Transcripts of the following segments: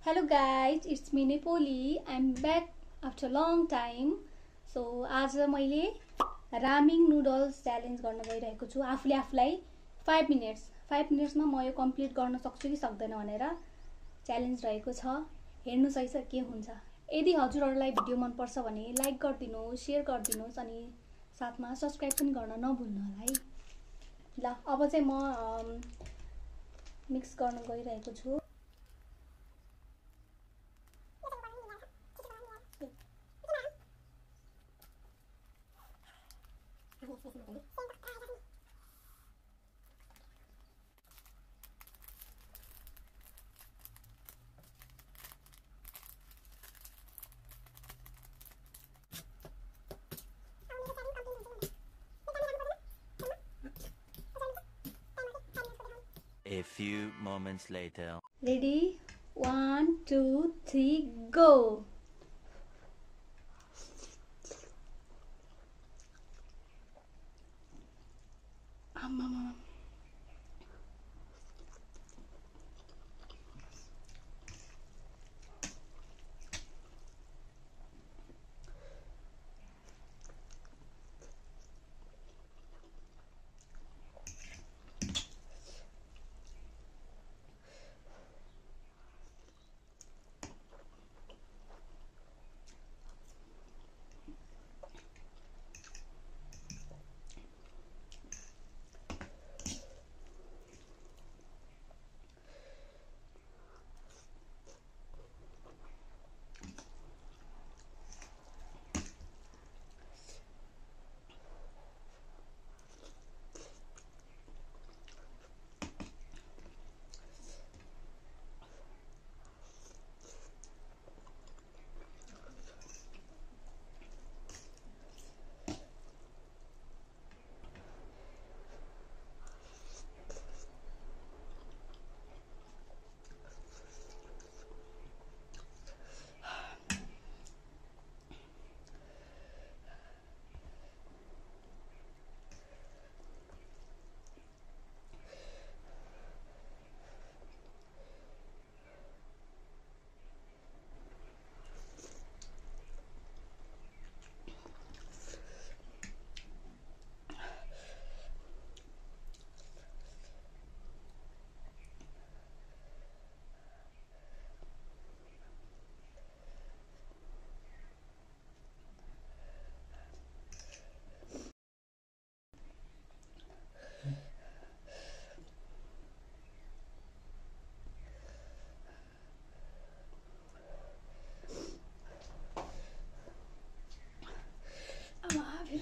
Hello guys, it's me Nepoli. I'm back after long time. So आज मैले रामिङ noodles challenge गर्न गइरहेको छु आफूले आफूलाई 5 मिनट्समा म यो कम्प्लिट गर्न सक्छु कि सक्दैन भनेर च्यालेन्ज रहेको छ। हेर्नुस् है के हुन्छ। यदि हजुरहरुलाई भिडियो मन पर्छ भने लाइक गरिदिनुहोस्, शेयर गरिदिनुहोस् अनि साथमा सब्स्क्राइब पनि गर्न नभुल्नु होला है। ल अब चाहिँ म मिक्स गर्न गइरहेको छु। A few moments later. Ready? 1, 2, 3, go!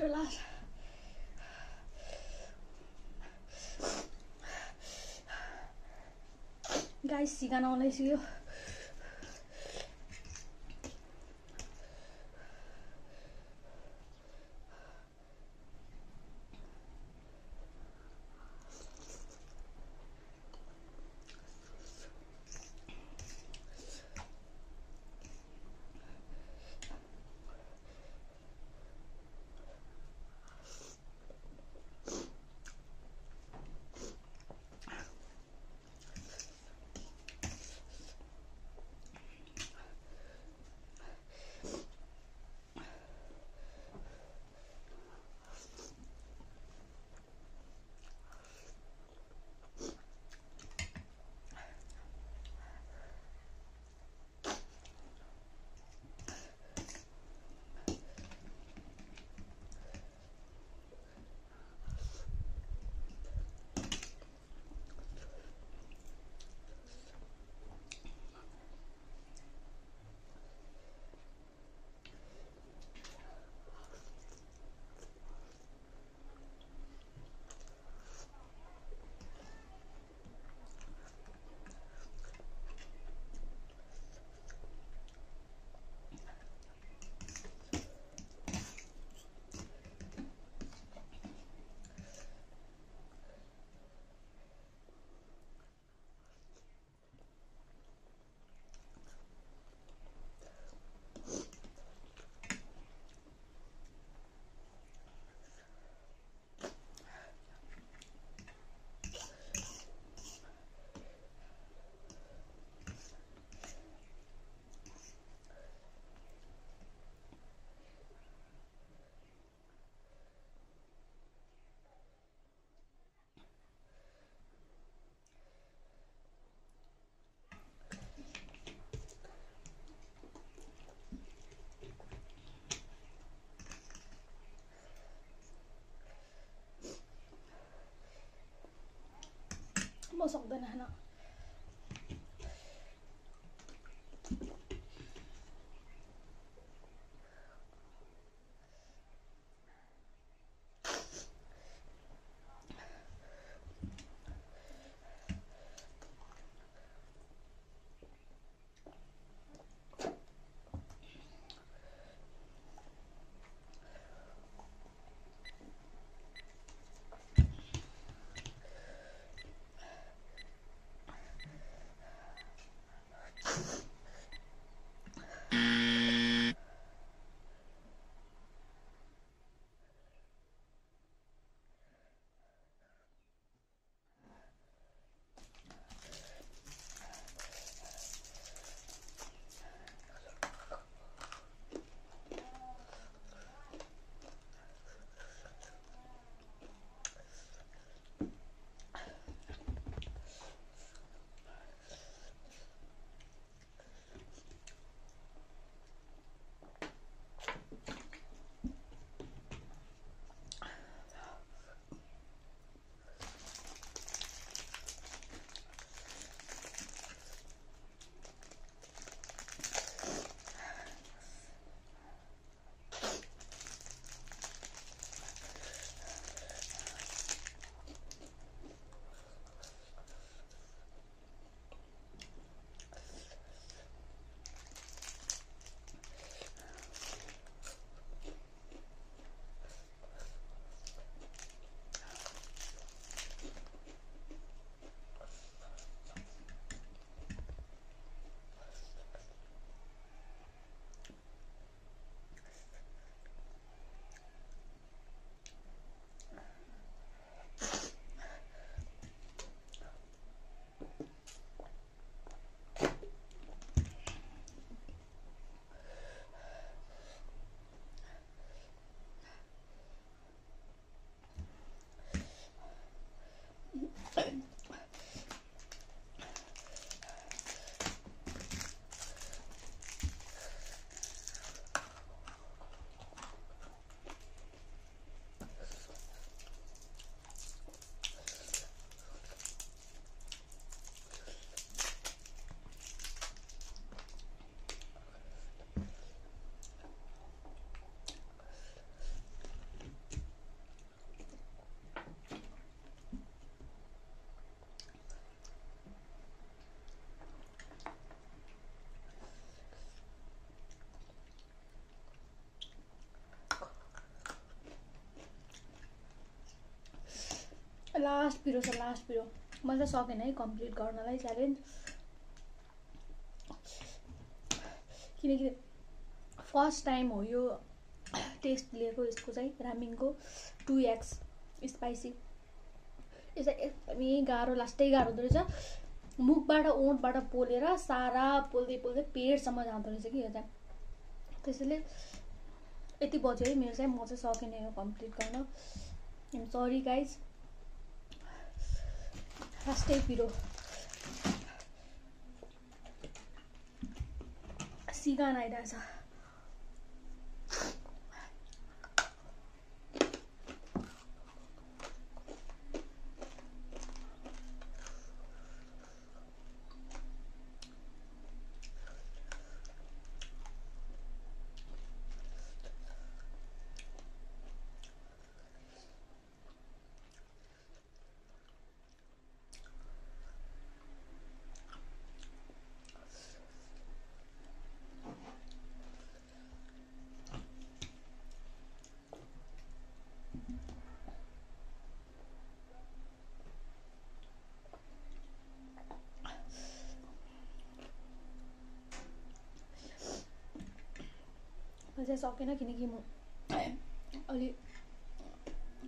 Relax. Guys, sigan आउँदैछु। सक्दैन खान। लास्ट पिरो छ, लास्ट पिरो। मैले त सकेन है कम्प्लिट गर्नलाई च्यालेन्ज, किनकि फर्स्ट टाइम हो यो टेस्ट लिएको यसको चाहिँ, रामिङको 2x स्पाइसी। यसो एकदमै गाह्रो, लास्टै गाह्रो हुँदो रहेछ। मुखबाट ओठबाट पोलेर सारा पोल्दै पोल्दै पेटसम्म जाँदो रहेछ कि यो चाहिँ। त्यसैले यति बज्यो है मेरो चाहिँ, म चाहिँ सकिनँ यो कम्प्लिट गर्न। I'm sorry guys. लास्टै पिरो, सिगान आइरहेछ। म चाहिँ सकेन किनकि म अलि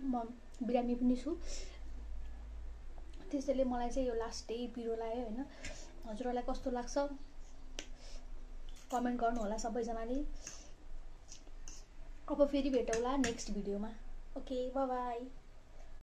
म बिरामी पनि छु, त्यसैले मलाई चाहिँ यो लास्टै पिरो लाग्यो होइन। हजुरहरूलाई कस्तो लाग्छ कमेन्ट गर्नु होला सबैजनाले। अब फेरि भेटौँला नेक्स्ट भिडियोमा। Okay, bye bye.